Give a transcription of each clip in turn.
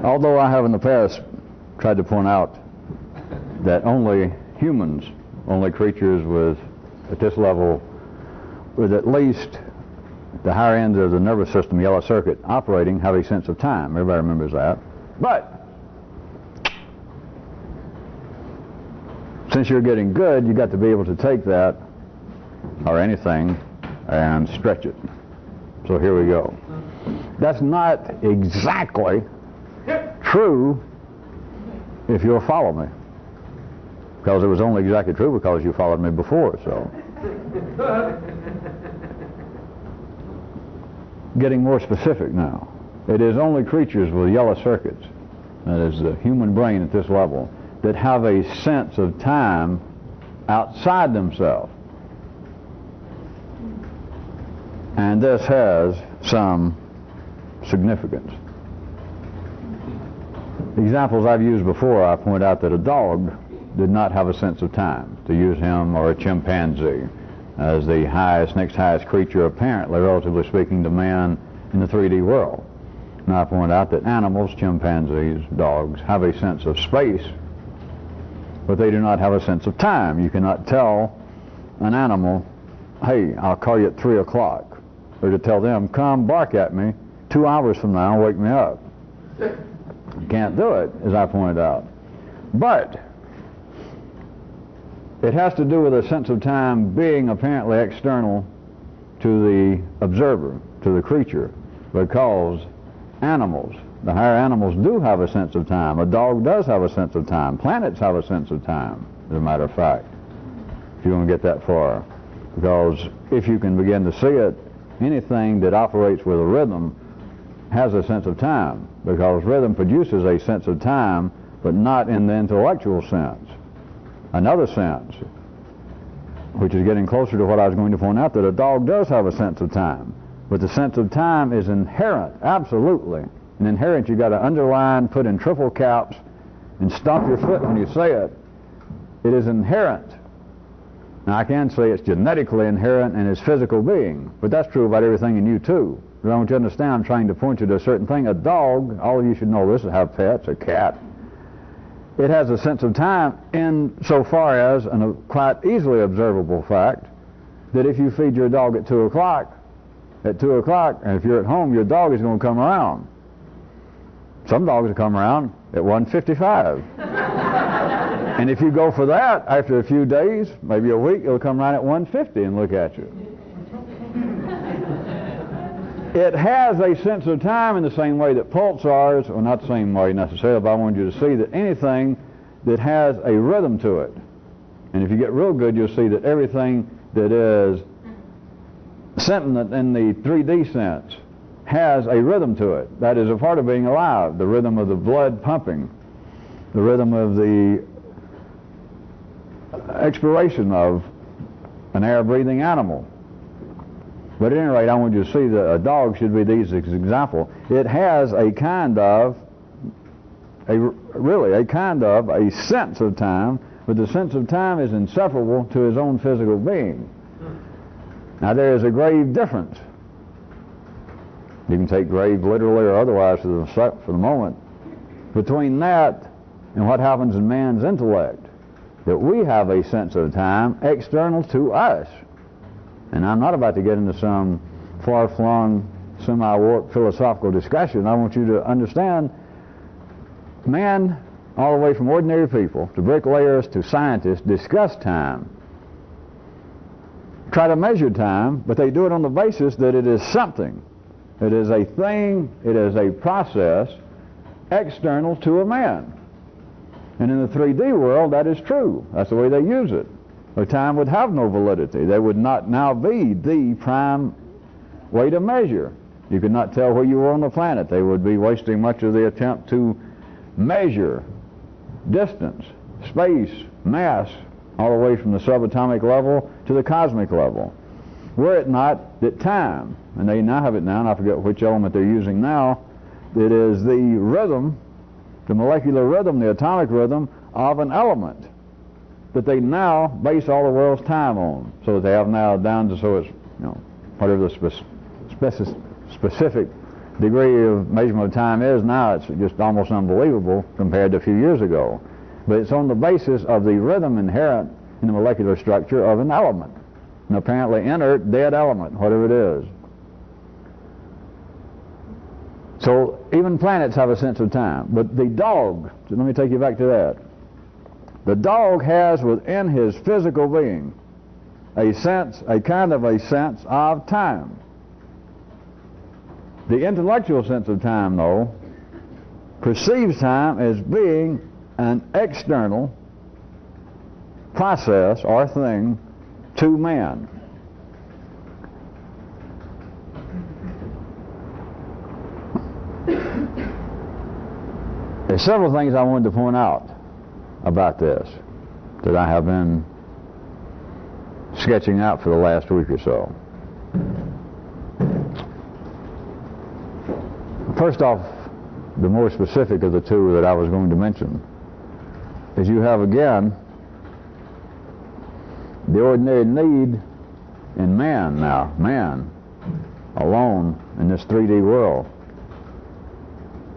Although I have in the past tried to point out that only humans, only creatures with, at this level, with at least the higher end of the nervous system, yellow circuit, operating, have a sense of time. Everybody remembers that. But since you're getting good, you got to be able to take that, or anything, and stretch it. So here we go. That's not exactly true if you'll follow me. Because it was only exactly true because you followed me before, so. Getting more specific now. It is only creatures with yellow circuits, that is the human brain at this level, that have a sense of time outside themselves. And this has some significance. Examples I've used before, I point out that a dog did not have a sense of time, to use him, or a chimpanzee as the highest, next highest creature, apparently, relatively speaking, to man in the 3D world. Now I point out that animals, chimpanzees, dogs, have a sense of space, but they do not have a sense of time. You cannot tell an animal, hey, I'll call you at 3 o'clock, or to tell them, come bark at me 2 hours from now and wake me up. You can't do it, as I pointed out. But it has to do with a sense of time being apparently external to the observer, to the creature, because animals, the higher animals, do have a sense of time. A dog does have a sense of time. Planets have a sense of time, as a matter of fact, if you want to get that far. Because if you can begin to see it, anything that operates with a rhythm has a sense of time, because rhythm produces a sense of time, but not in the intellectual sense. Another sense, which is getting closer to what I was going to point out, that a dog does have a sense of time, but the sense of time is inherent, absolutely. And inherent, you've got to underline, put in triple caps, and stomp your foot when you say it. It is inherent. Now I can say it's genetically inherent in its physical being, but that's true about everything in you too. But I want you to understand, I'm trying to point you to a certain thing. A dog, all of you should know this, have pets, a cat. It has a sense of time in so far as, and a quite easily observable fact, that if you feed your dog at 2 o'clock, and if you're at home, your dog is going to come around. Some dogs will come around at 1:55. And if you go for that, after a few days, maybe a week, it'll come around at 1:50 and look at you. It has a sense of time in the same way that pulsars, or not the same way necessarily, but I want you to see that anything that has a rhythm to it, and if you get real good, you'll see that everything that is sentient in the 3D sense has a rhythm to it. That is a part of being alive, the rhythm of the blood pumping, the rhythm of the expiration of an air-breathing animal. But at any rate, I want you to see that a dog should be these as an example. It has a kind of, a sense of time, but the sense of time is inseparable to his own physical being. Now there is a grave difference. You can take grave literally or otherwise for the moment, between that and what happens in man's intellect, that we have a sense of time external to us. And I'm not about to get into some far-flung, semi-warped philosophical discussion. I want you to understand, man, all the way from ordinary people to bricklayers to scientists, discuss time. Try to measure time, but they do it on the basis that it is something. It is a thing, it is a process external to a man. And in the 3D world, that is true. That's the way they use it. The time would have no validity. They would not now be the prime way to measure. You could not tell where you were on the planet. They would be wasting much of the attempt to measure distance, space, mass, all the way from the subatomic level to the cosmic level. Were it not that time, and they now have it now, and I forget which element they're using now, it is the rhythm, the molecular rhythm, the atomic rhythm of an element that they now base all the world's time on, so that they have now down to, so it's, whatever the specific degree of measurement of time is now, it's just almost unbelievable compared to a few years ago. But it's on the basis of the rhythm inherent in the molecular structure of an element, an apparently inert, dead element, whatever it is. So even planets have a sense of time. But the dog, so let me take you back to that. The dog has within his physical being a sense, a kind of a sense of time. The intellectual sense of time, though, perceives time as being an external process or thing to man. There's several things I wanted to point out about this that I have been sketching out for the last week or so. First off, the more specific of the two that I was going to mention is you have again the ordinary need in man now, man alone in this 3D world.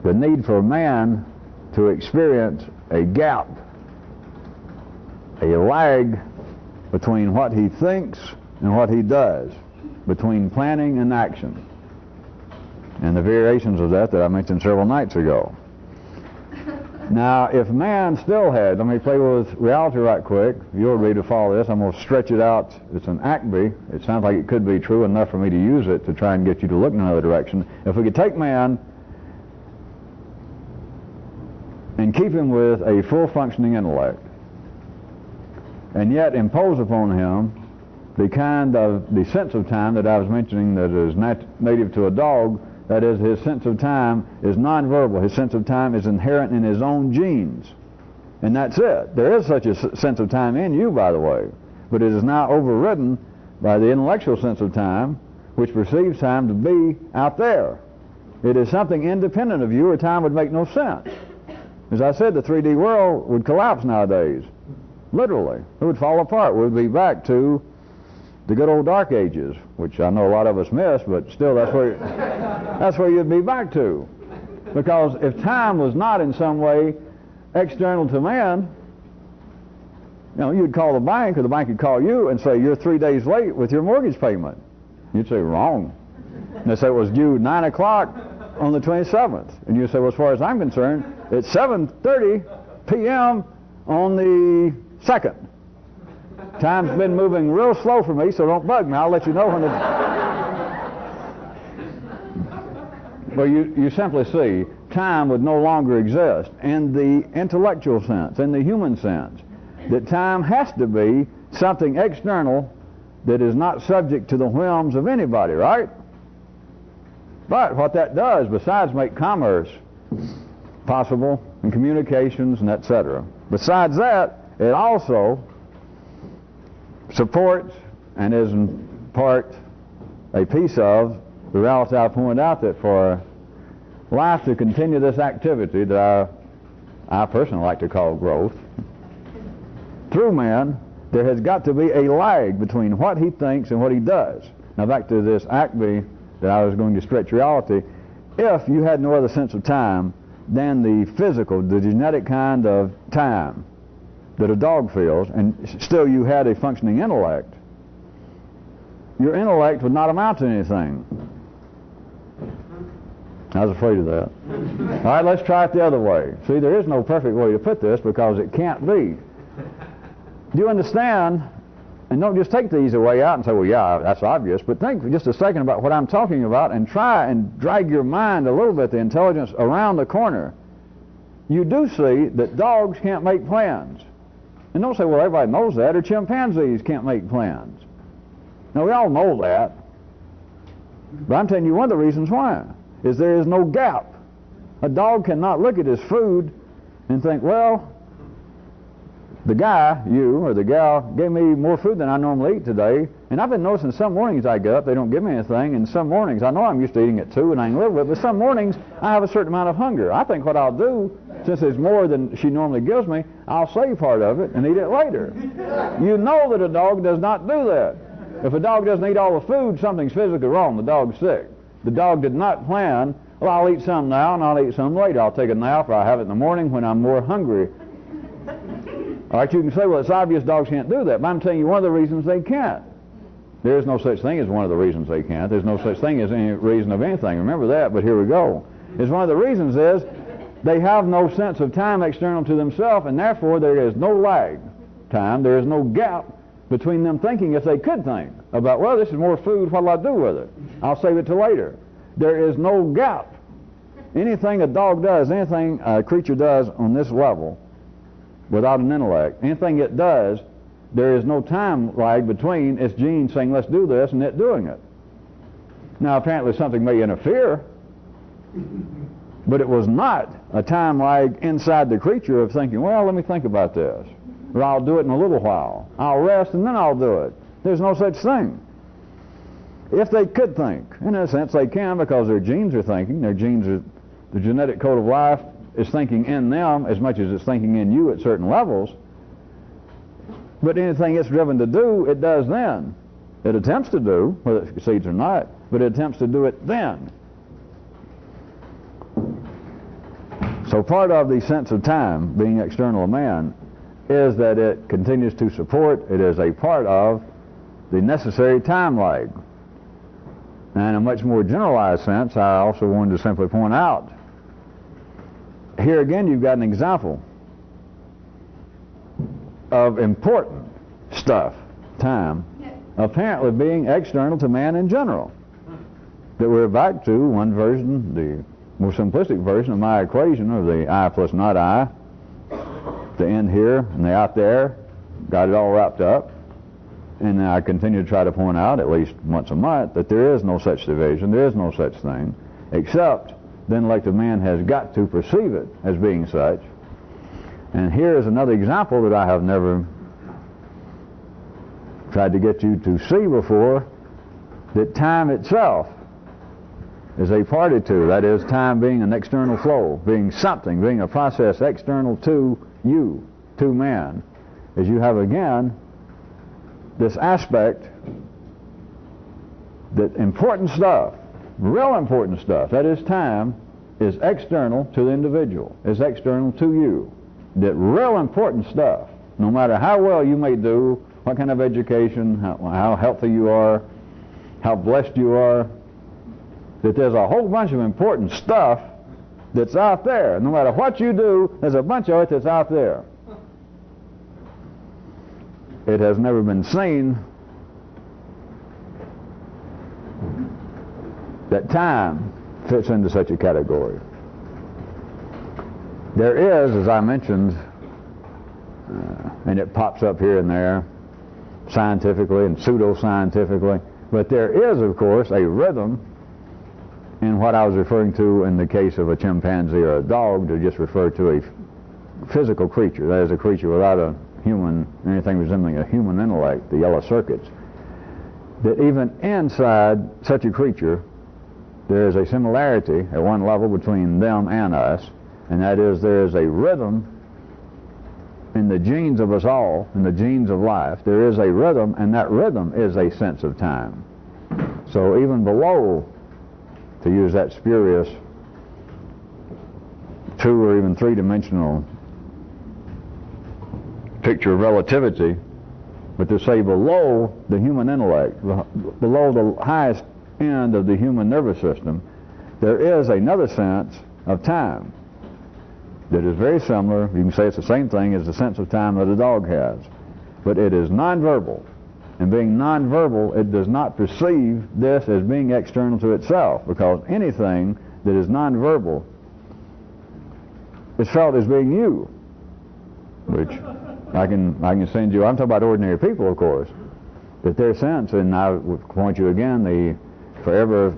The need for man to experience a gap, a lag between what he thinks and what he does, between planning and action, and the variations of that I mentioned several nights ago. Now, if man still had, let me play with reality right quick. You'll read to follow this. I'm going to stretch it out. It's an acme. It sounds like it could be true enough for me to use it to try and get you to look in another direction. If we could take man and keep him with a full functioning intellect, and yet impose upon him the kind of the sense of time that I was mentioning that is native to a dog. That is, his sense of time is nonverbal. His sense of time is inherent in his own genes, and that's it. There is such a sense of time in you, by the way, but it is now overridden by the intellectual sense of time, which perceives time to be out there. It is something independent of you, or time would make no sense. As I said, the 3D world would collapse nowadays. Literally. It would fall apart. We'd be back to the good old dark ages, which I know a lot of us miss, but still that's where you'd be back to. Because if time was not in some way external to man, you know, you'd call the bank, or the bank would call you and say, you're 3 days late with your mortgage payment. You'd say, wrong. And they say it was due 9 o'clock on the 27th. And you say, well, as far as I'm concerned, it's 7:30 p.m. on the 2nd. Time's been moving real slow for me, so don't bug me. I'll let you know when it... Well, you simply see, time would no longer exist in the intellectual sense, in the human sense. That time has to be something external that is not subject to the whims of anybody, right? But what that does, besides make commerce possible, and communications, and etc., besides that, it also supports and is in part a piece of the reality I pointed out, that for life to continue this activity that I personally like to call growth, through man, there has got to be a lag between what he thinks and what he does. Now back to this acme that I was going to stretch reality. If you had no other sense of time than the physical, the genetic kind of time that a dog feels, and still you had a functioning intellect, your intellect would not amount to anything. I was afraid of that. All right, let's try it the other way. See, there is no perfect way to put this because it can't be. Do you understand? And don't just take the easy way out and say, well, yeah, that's obvious, but think for just a second about what I'm talking about and try and drag your mind a little bit, the intelligence around the corner. You do see that dogs can't make plans. And don't say, well, everybody knows that, or chimpanzees can't make plans. Now, we all know that. But I'm telling you one of the reasons why is there is no gap. A dog cannot look at his food and think, well, the guy, you, or the gal, gave me more food than I normally eat today, and I've been noticing some mornings I get up, they don't give me anything, and some mornings, I know I'm used to eating at 2 and I can live with it, but some mornings I have a certain amount of hunger. I think what I'll do, since there's more than she normally gives me, I'll save part of it and eat it later. You know that a dog does not do that. If a dog doesn't eat all the food, something's physically wrong. The dog's sick. The dog did not plan Well, I'll eat some now and I'll eat some later. I'll take a nap or I'll have it in the morning when I'm more hungry. All right, you can say, well, it's obvious dogs can't do that, but I'm telling you one of the reasons they can't. There is no such thing as one of the reasons they can't. There's no such thing as any reason of anything. Remember that, but here we go. It's one of the reasons is they have no sense of time external to themselves, and therefore there is no lag time. There is no gap between them thinking, if they could think, about, well, this is more food, what'll I do with it? I'll save it till later. There is no gap. Anything a dog does, anything a creature does on this level, without an intellect, anything it does, there is no time lag between its genes saying, let's do this, and it doing it. Now, apparently something may interfere, but it was not a time lag inside the creature of thinking, well, let me think about this, or I'll do it in a little while. I'll rest and then I'll do it. There's no such thing. If they could think, in a sense they can, because their genes are thinking. Their genes are, the genetic code of life is thinking in them as much as it's thinking in you at certain levels. But anything it's driven to do, it does then. It attempts to do, whether it succeeds or not, but it attempts to do it then. So part of the sense of time being external to man is that it continues to support, it is a part of the necessary time lag. And in a much more generalized sense, I also wanted to simply point out, here again you've got an example of important stuff, time, apparently being external to man in general. That we're back to one version, the more simplistic version of my equation of the I plus not I, the in here and the out there, got it all wrapped up. And I continue to try to point out, at least once a month, that there is no such division, there is no such thing, except the intellective man has got to perceive it as being such. And here is another example that I have never tried to get you to see before, that time itself is a party to, that is, time being an external flow, being something, being a process external to you, to man, as you have again this aspect that important stuff, real important stuff, that is time, is external to the individual, is external to you. That real important stuff, no matter how well you may do, what kind of education, how healthy you are, how blessed you are, that there's a whole bunch of important stuff that's out there. No matter what you do, there's a bunch of it that's out there. It has never been seen that time fits into such a category. There is, as I mentioned, and it pops up here and there, scientifically and pseudo-scientifically, but there is, of course, a rhythm in what I was referring to in the case of a chimpanzee or a dog, to just refer to a physical creature, that is, a creature without a human, anything resembling a human intellect, the yellow circuits, that even inside such a creature there is a similarity at one level between them and us, and that is there is a rhythm in the genes of us all, in the genes of life. There is a rhythm, and that rhythm is a sense of time. So even below, to use that spurious 2 or even 3-dimensional picture of relativity, but to say below the human intellect, below the highest end of the human nervous system, there is another sense of time that is very similar. You can say it's the same thing as the sense of time that a dog has, but it is nonverbal. And being nonverbal, it does not perceive this as being external to itself, because anything that is nonverbal is felt as being you, which I can send you. I'm talking about ordinary people, of course, that their sense, and I would point you again, the forever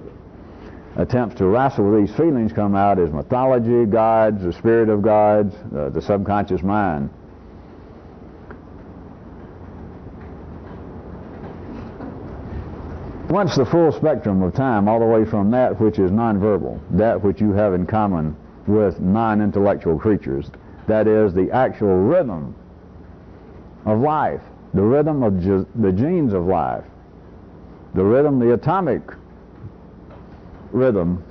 attempts to wrestle with these feelings come out as mythology, gods, the spirit of gods, the subconscious mind. Once the full spectrum of time, all the way from that which is nonverbal, that which you have in common with non-intellectual creatures, that is the actual rhythm of life, the rhythm of the genes of life, the rhythm, the atomic rhythm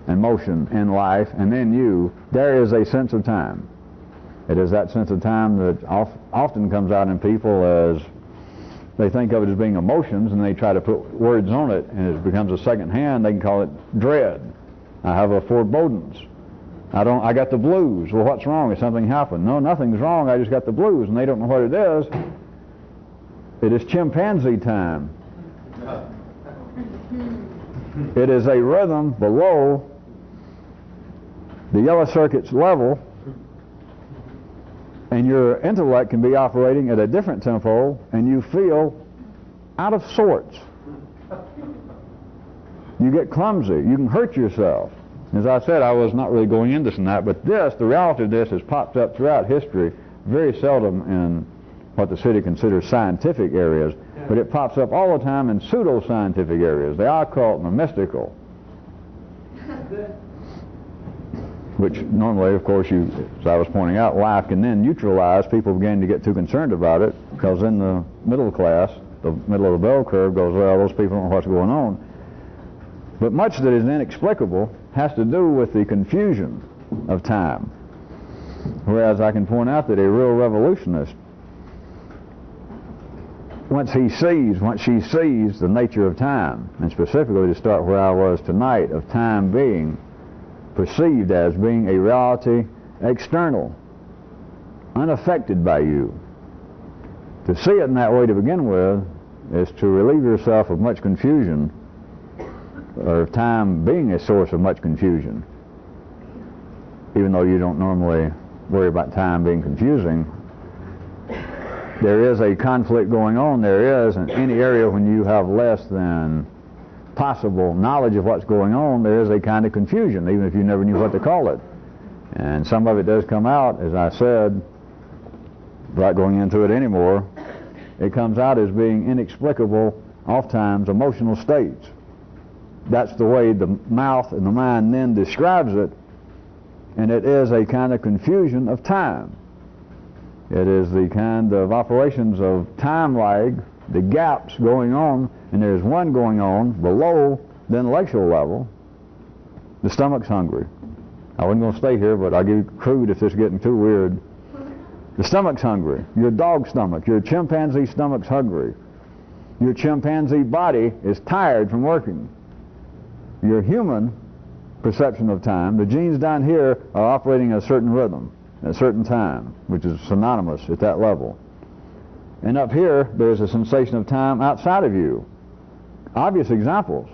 and motion in life and in you, there is a sense of time. It is that sense of time that often comes out in people as they think of it as being emotions, and they try to put words on it, and it becomes a second hand. They can call it dread. I have a forebodings. I got the blues. Well, what's wrong? Has something happened? No, nothing's wrong. I just got the blues, and they don't know what it is. It is chimpanzee time. It is a rhythm below the yellow circuit's level, and your intellect can be operating at a different tempo, and you feel out of sorts. You get clumsy. You can hurt yourself. As I said, I was not really going into this and that, but the reality of this has popped up throughout history, very seldom in what the city considers scientific areas, but it pops up all the time in pseudo-scientific areas, the occult and the mystical. Which normally, of course, as I was pointing out, life can then neutralize. People begin to get too concerned about it, because in the middle class, the middle of the bell curve goes, well, those people don't know what's going on. But much that is inexplicable has to do with the confusion of time. Whereas I can point out that a real revolutionist, once she sees the nature of time, and specifically to start where I was tonight, of time being perceived as being a reality external, unaffected by you. To see it in that way to begin with is to relieve yourself of much confusion, or of time being a source of much confusion. Even though you don't normally worry about time being confusing, there is a conflict going on. There is in any area when you have less than possible knowledge of what's going on, there is a kind of confusion, even if you never knew what to call it. And some of it does come out, as I said, without going into it anymore. It comes out as being inexplicable, oftentimes emotional states. That's the way the mouth and the mind then describes it, and it is a kind of confusion of time. It is the kind of operations of time lag, the gaps going on, and there's one going on below the intellectual level. The stomach's hungry. I wasn't going to stay here, but I'll give you crude if this is getting too weird. The stomach's hungry. Your dog stomach, your chimpanzee stomach's hungry. Your chimpanzee body is tired from working. Your human perception of time, the genes down here are operating at a certain rhythm, at a certain time, which is synonymous at that level. And up here, there's a sensation of time outside of you. Obvious examples.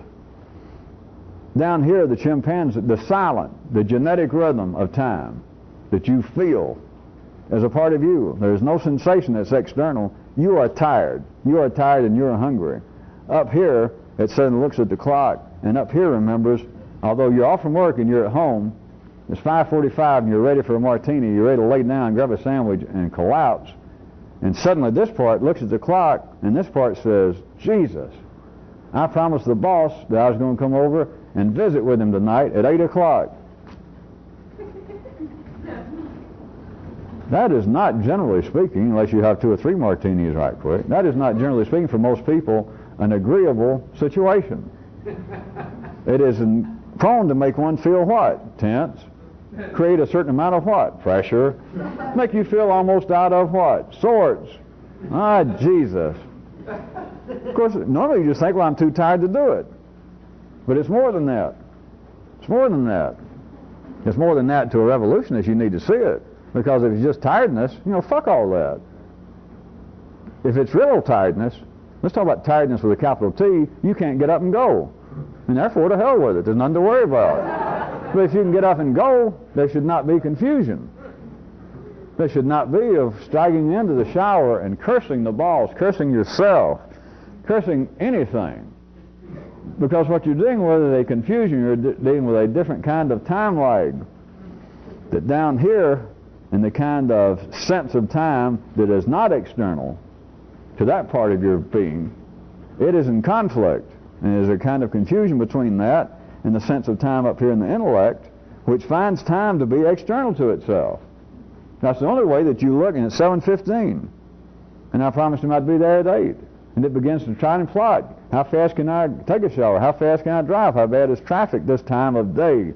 Down here, the chimpanzee, the silent, the genetic rhythm of time that you feel as a part of you. There's no sensation that's external. You are tired. You are tired and you're hungry. Up here, it suddenly looks at the clock, and up here remembers, although you're off from work and you're at home, it's 5:45 and you're ready for a martini, you're ready to lay down, grab a sandwich, and collapse. And suddenly this part looks at the clock, and this part says, Jesus, I promised the boss that I was going to come over and visit with him tonight at 8 o'clock. That is not, generally speaking, unless you have 2 or 3 martinis right quick, that is not, generally speaking, for most people, an agreeable situation. It is prone to make one feel what? Tense. Create a certain amount of what? Pressure. Make you feel almost out of what? Sorts. Ah, Jesus. Of course, normally you just think, well, I'm too tired to do it. But it's more than that. It's more than that. It's more than that to a revolutionist. You need to see it. Because if it's just tiredness, fuck all that. If it's real tiredness, let's talk about tiredness with a capital T, you can't get up and go. And therefore, to hell with it. There's nothing to worry about. But if you can get up and go, there should not be confusion. There should not be of striking into the shower and cursing the boss, cursing yourself, cursing anything. Because what you're dealing with is a confusion. You're dealing with a different kind of time lag. That down here, in the kind of sense of time that is not external to that part of your being, it is in conflict. And there's a kind of confusion between that and the sense of time up here in the intellect, which finds time to be external to itself. That's the only way that you look, and it's 7:15. And I promised him I'd be there at 8. And it begins to try and plot. How fast can I take a shower? How fast can I drive? How bad is traffic this time of day?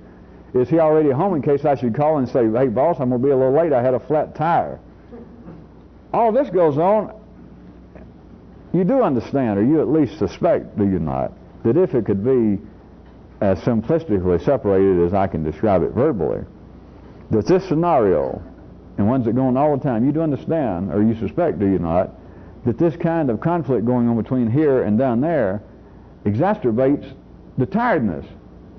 Is he already home in case I should call and say, hey, boss, I'm going to be a little late. I had a flat tire. All this goes on. You do understand, or you at least suspect, do you not, that if it could be as simplistically separated as I can describe it verbally, that this scenario, and ones that go on all the time, you do understand, or you suspect, do you not, that this kind of conflict going on between here and down there exacerbates the tiredness.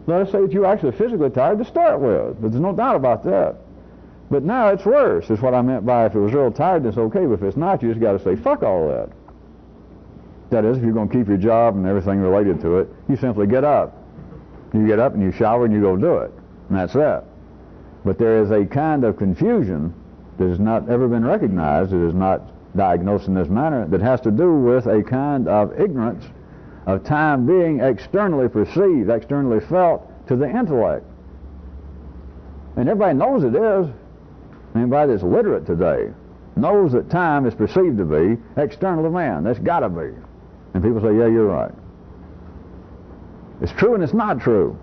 Let us say that you're actually physically tired to start with, but there's no doubt about that. But now it's worse, is what I meant by if it was real tiredness, okay, but if it's not, you just got to say, fuck all that. That is, if you're going to keep your job and everything related to it, you simply get up. You get up and you shower and you go do it, and that's that. But there is a kind of confusion that has not ever been recognized, it is not diagnosed in this manner, that has to do with a kind of ignorance of time being externally perceived, externally felt to the intellect. And everybody knows it is. Anybody that's literate today knows that time is perceived to be external to man. That's got to be. And people say, yeah, you're right. It's true and it's not true.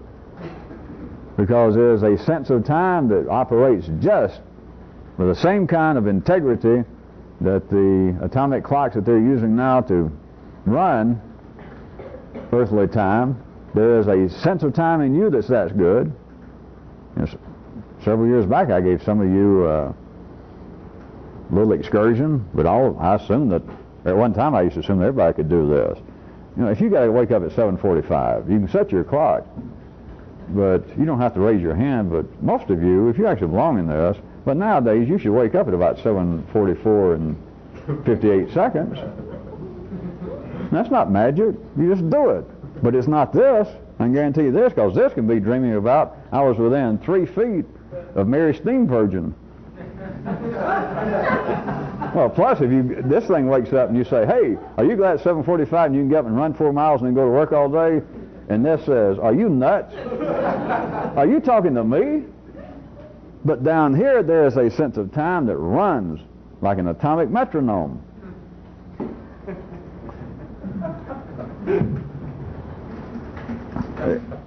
Because there's a sense of time that operates just with the same kind of integrity that the atomic clocks that they're using now to run earthly time. There is a sense of time in you that's good. You know, several years back I gave some of you a little excursion, but I assumed that at one time I used to assume that everybody could do this. You know, if you got to wake up at 7:45, you can set your clock, but you don't have to raise your hand. But most of you, if you actually belong in this, but nowadays you should wake up at about 7:44 and 58 seconds. That's not magic. You just do it. But it's not this. I can guarantee you this, because this can be dreaming about I was within 3 feet of Mary Steenburgen. Well, plus if this thing wakes up and you say, hey, are you glad it's 7:45 and you can get up and run 4 miles and then go to work all day? And this says, are you nuts? Are you talking to me? But down here there is a sense of time that runs like an atomic metronome.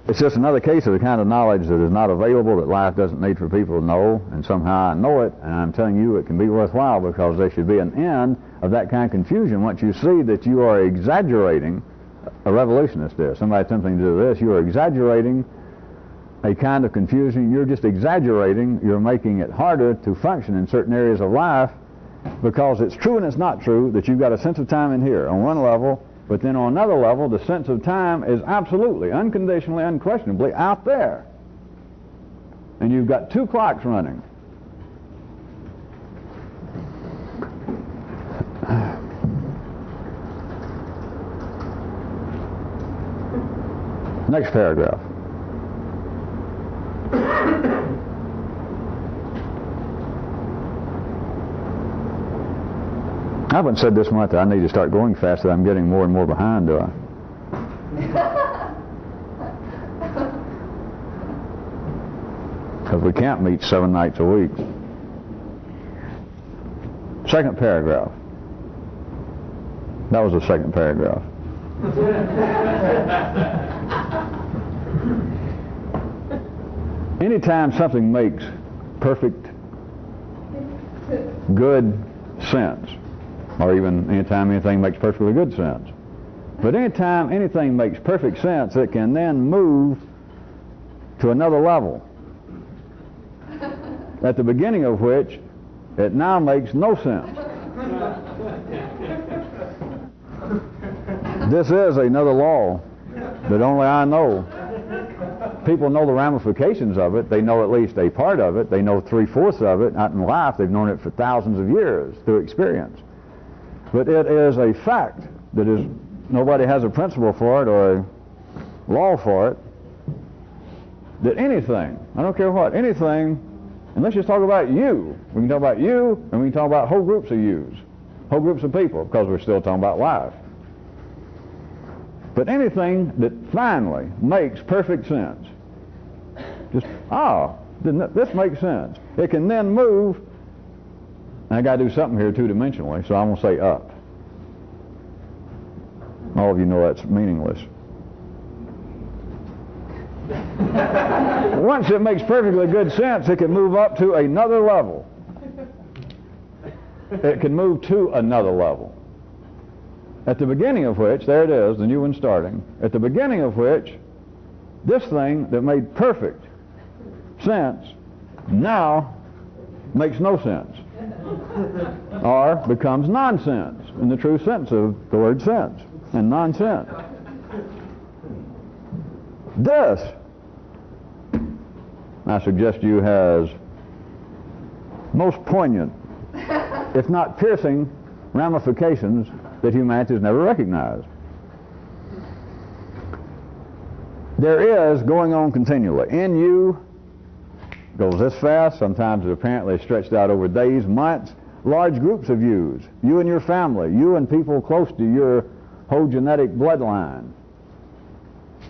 It's just another case of the kind of knowledge that is not available, that life doesn't need for people to know, and somehow I know it, and I'm telling you it can be worthwhile, because there should be an end of that kind of confusion. Once you see that you are exaggerating, a revolutionist is, somebody attempting to do this, you are exaggerating a kind of confusion, you're just exaggerating, you're making it harder to function in certain areas of life, because it's true and it's not true that you've got a sense of time in here on one level, but then on another level, the sense of time is absolutely, unconditionally, unquestionably out there. And you've got 2 clocks running. Next paragraph. I haven't said this much that I need to start going faster. I'm getting more and more behind, do I? Because we can't meet 7 nights a week. Second paragraph. That was the second paragraph. Anytime something makes perfect, good sense, or even anytime anything makes perfectly good sense. But anytime anything makes perfect sense, it can then move to another level, at the beginning of which it now makes no sense. This is another law that only I know. People know the ramifications of it. They know at least a part of it. They know 3/4 of it. Not in life. They've known it for thousands of years through experience. But it is a fact that is, nobody has a principle for it or a law for it, that anything, I don't care what, anything, and let's just talk about you. We can talk about you, and we can talk about whole groups of yous, whole groups of people, because we're still talking about life. But anything that finally makes perfect sense, just, this makes sense. It can then move. I got to do something here 2-dimensionally, so I'm going to say up. All of you know that's meaningless. Once it makes perfectly good sense, it can move up to another level. It can move to another level. At the beginning of which, there it is, the new one starting, at the beginning of which, this thing that made perfect sense now makes no sense. Or becomes nonsense, in the true sense of the word sense, and nonsense. This, I suggest to you, has most poignant, if not piercing, ramifications that humanity has never recognized. There is going on continually. In you, goes this fast, sometimes it apparently is stretched out over days, months, large groups of yous, you and your family, you and people close to your whole genetic bloodline,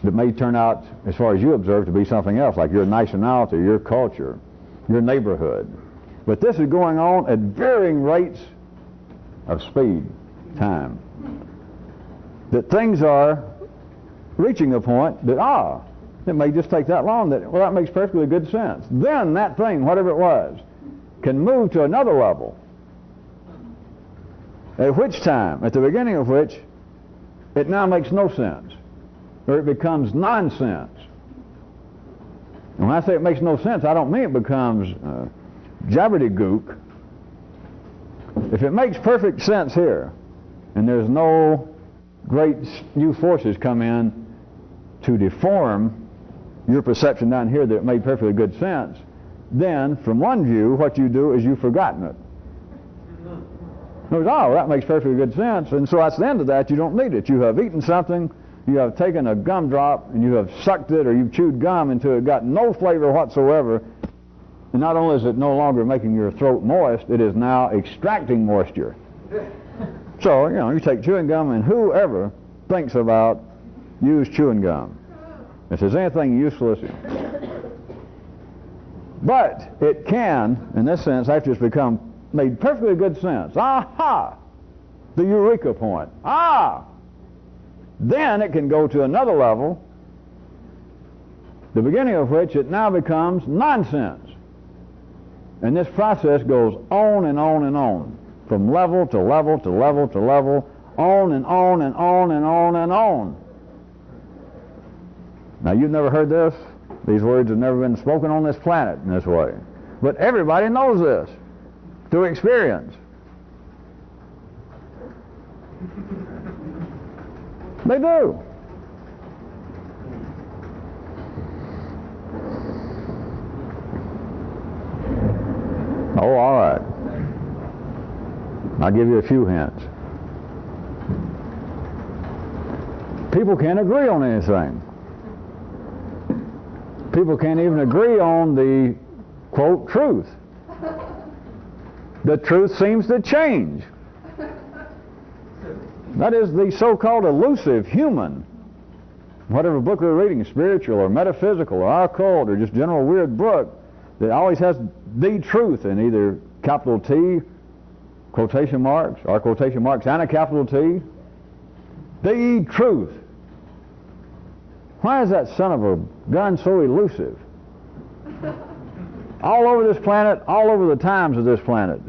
that may turn out, as far as you observe, to be something else, like your nationality, your culture, your neighborhood. But this is going on at varying rates of speed, time. That things are reaching a point that, it may just take that long, that makes perfectly good sense. Then that thing, whatever it was, can move to another level. At which time, at the beginning of which, it now makes no sense, or it becomes nonsense. And when I say it makes no sense, I don't mean it becomes jabberdygook. If it makes perfect sense here, and there's no great new forces come in to deform your perception down here that it made perfectly good sense, then from one view, what you do is you've forgotten it. That makes perfectly good sense, and so at the end of that, you don't need it. You have eaten something, you have taken a gumdrop, and you have sucked it, or you've chewed gum until it got no flavor whatsoever, and not only is it no longer making your throat moist, it is now extracting moisture. So, you take chewing gum, and whoever thinks about use chewing gum. If there's anything useless, but it can, in this sense, after it's become made perfectly good sense. Aha! The eureka point. Then it can go to another level, the beginning of which it now becomes nonsense. And this process goes on and on and on, from level to level to level to level, on and on and on and on and on. Now, you've never heard this. These words have never been spoken on this planet in this way. But everybody knows this through experience. They do. Oh, all right. I'll give you a few hints. People can't agree on anything. People can't even agree on the, quote, truth. The truth seems to change. That is the so-called elusive human. Whatever book we're reading, spiritual or metaphysical or occult or just general weird book, that always has the truth in either capital T, quotation marks, or quotation marks and a capital T. The truth. Why is that son of a gun so elusive? All over this planet, all over the times of this planet,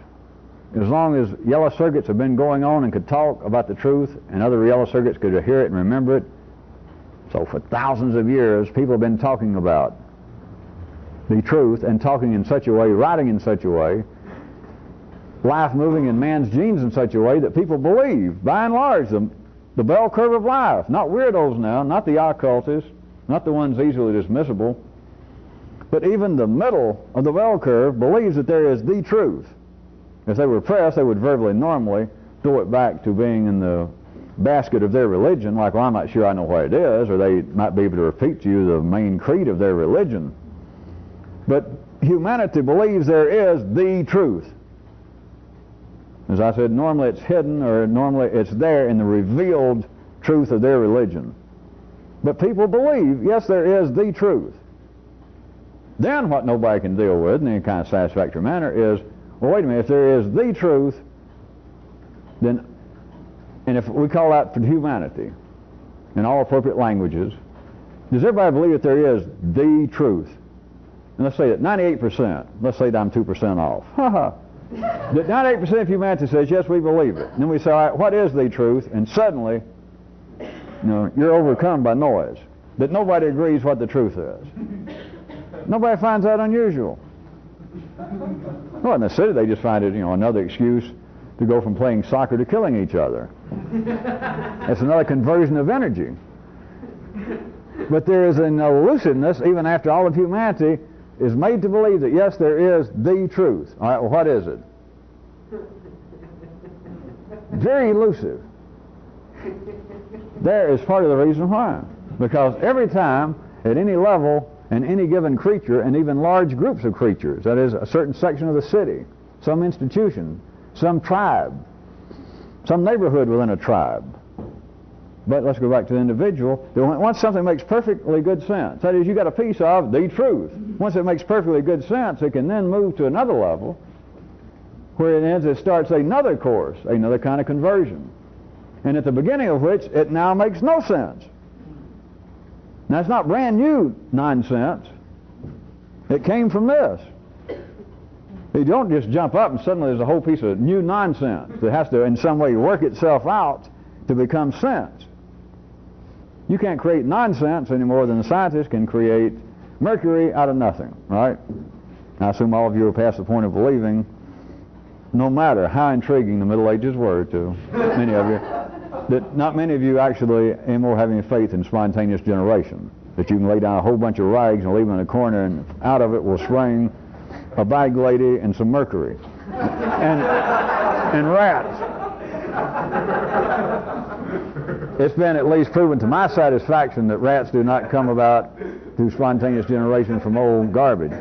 as long as yellow circuits have been going on and could talk about the truth, and other yellow circuits could hear it and remember it, so for thousands of years, people have been talking about the truth and talking in such a way, writing in such a way, life moving in man's genes in such a way that people believe, by and large, the bell curve of life. Not weirdos now, not the occultists, not the ones easily dismissible, but even the middle of the bell curve believes that there is the truth. If they were pressed, they would verbally normally throw it back to being in the basket of their religion, like, well, I'm not sure I know what it is, or they might be able to repeat to you the main creed of their religion. But humanity believes there is the truth. As I said, normally it's hidden, or normally it's there in the revealed truth of their religion. But people believe, yes, there is the truth. Then what nobody can deal with in any kind of satisfactory manner is, well, wait a minute, if there is the truth, then, and if we call that for humanity in all appropriate languages, Does everybody believe that there is the truth? And let's say that 98%, let's say that I'm 2% off. That 98% of humanity says, yes, we believe it. And then we say, all right, what is the truth? And suddenly, you're overcome by noise. That nobody agrees what the truth is. Nobody finds that unusual. Well, in the city they just find it, another excuse to go from playing soccer to killing each other. That's another conversion of energy. But there is an elusiveness, even after all of humanity is made to believe that, yes, there is the truth. All right, well, what is it? Very elusive. There is part of the reason why. Because every time, at any level, in any given creature, and even large groups of creatures, that is, a certain section of the city, some institution, some tribe, some neighborhood within a tribe. But let's go back to the individual. Once something makes perfectly good sense, that is, you got a piece of the truth. Once it makes perfectly good sense, it can then move to another level, where it starts another course, another kind of conversion. And at the beginning of which, it now makes no sense. Now, it's not brand new nonsense. It came from this. You don't just jump up and suddenly there's a whole piece of new nonsense that has to in some way work itself out to become sense. You can't create nonsense any more than the scientists can create mercury out of nothing, right? I assume all of you are past the point of believing, no matter how intriguing the Middle Ages were to many of you, that not many of you actually anymore have any faith in spontaneous generation. That you can lay down a whole bunch of rags and leave them in a corner and out of it will spring a bag lady and some mercury. And rats. It's been at least proven to my satisfaction that rats do not come about through spontaneous generation from old garbage.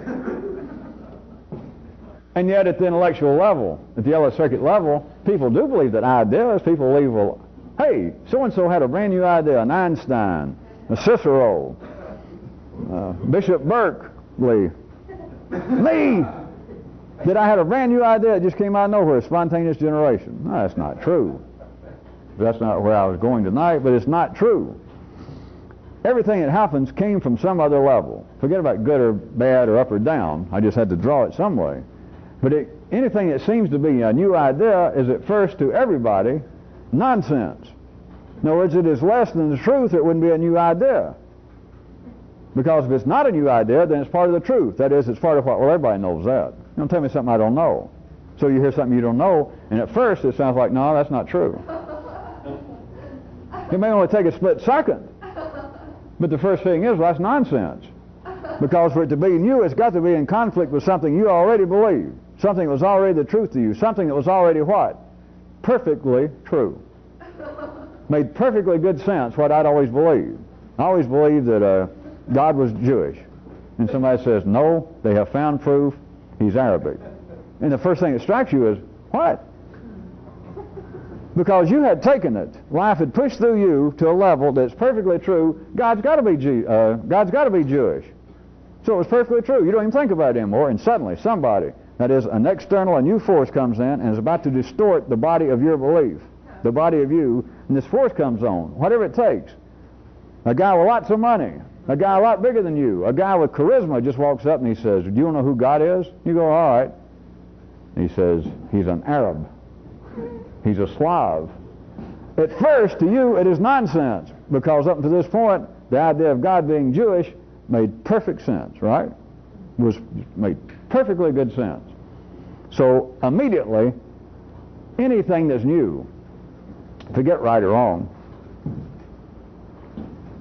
And yet at the intellectual level, at the yellow circuit level, people do believe that ideas. People believe, well, hey, so-and-so had a brand new idea, an Einstein, a Cicero, Bishop Berkeley, me, that I had a brand new idea that just came out of nowhere, spontaneous generation. No, that's not true. That's not where I was going tonight, but it's not true. Everything that happens came from some other level. Forget about good or bad or up or down. I just had to draw it some way. But anything that seems to be a new idea is at first to everybody nonsense. In other words, it is less than the truth, it wouldn't be a new idea. Because if it's not a new idea, then it's part of the truth. That is, it's part of what, well, everybody knows that. Don't tell me something I don't know. So you hear something you don't know, and at first it sounds like, no, that's not true. It may only take a split second. But the first thing is, well, that's nonsense. Because for it to be new, it's got to be in conflict with something you already believe. Something that was already the truth to you. Something that was already what? Perfectly true. Made perfectly good sense what I'd always believed. I always believed that God was Jewish. And somebody says, no, they have found proof he's Arabic. And the first thing that strikes you is, what? Because you had taken it. Life had pushed through you to a level that's perfectly true. God's got to be Jewish. So it was perfectly true. You don't even think about it anymore. And suddenly somebody, that is an external, a new force comes in and is about to distort the body of your belief, the body of you, and this force comes on, whatever it takes. A guy with lots of money, a guy a lot bigger than you, a guy with charisma just walks up and he says, do you know who God is? You go, all right. He says, he's an Arab. He's a Slav. At first, to you, it is nonsense, because up to this point, the idea of God being Jewish made perfect sense, right? Made perfectly good sense. So immediately, anything that's new, forget right or wrong,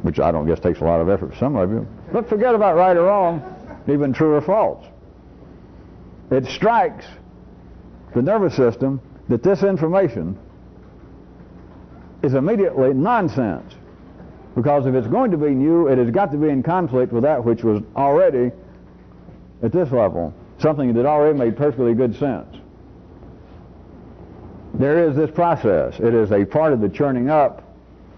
which I don't guess takes a lot of effort for some of you, but forget about right or wrong, even true or false. It strikes the nervous system that this information is immediately nonsense. Because if it's going to be new, it has got to be in conflict with that which was already at this level, something that already made perfectly good sense. There is this process. It is a part of the churning up,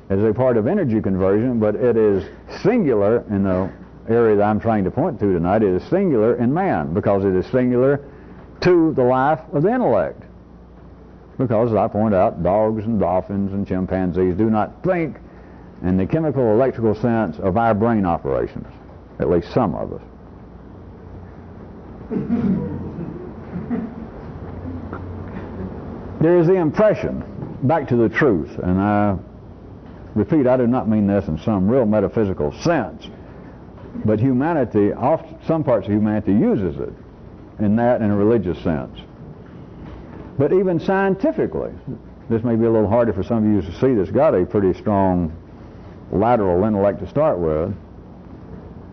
it is a part of energy conversion, but it is singular in the area that I'm trying to point to tonight. It is singular in man, because it is singular to the life of the intellect. Because, as I point out, dogs and dolphins and chimpanzees do not think and the chemical electrical sense of our brain operations, at least some of us. There is the impression, back to the truth, and I repeat, I do not mean this in some real metaphysical sense, but humanity, some parts of humanity uses it in that in a religious sense. But even scientifically, this may be a little harder for some of you to see that's got a pretty strong lateral intellect to start with,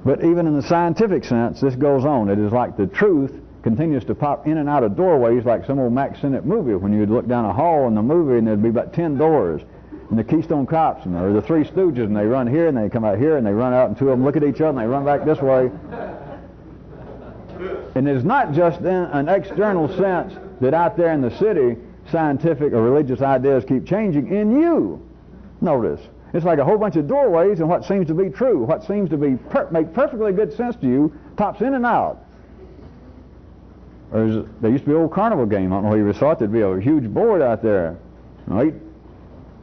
but even in the scientific sense, this goes on. It is like the truth continues to pop in and out of doorways like some old Max Sennett movie when you'd look down a hall in the movie and there'd be about 10 doors, and the Keystone Cops or the Three Stooges, and they run here and they come out here and they run out and two of them look at each other and they run back this way. And it's not just in an external sense that out there in the city scientific or religious ideas keep changing. In you, notice, it's like a whole bunch of doorways, and what seems to be true, what seems to be make perfectly good sense to you, pops in and out. There used to be an old carnival game, I don't know where you saw it, there'd be a huge board out there, 4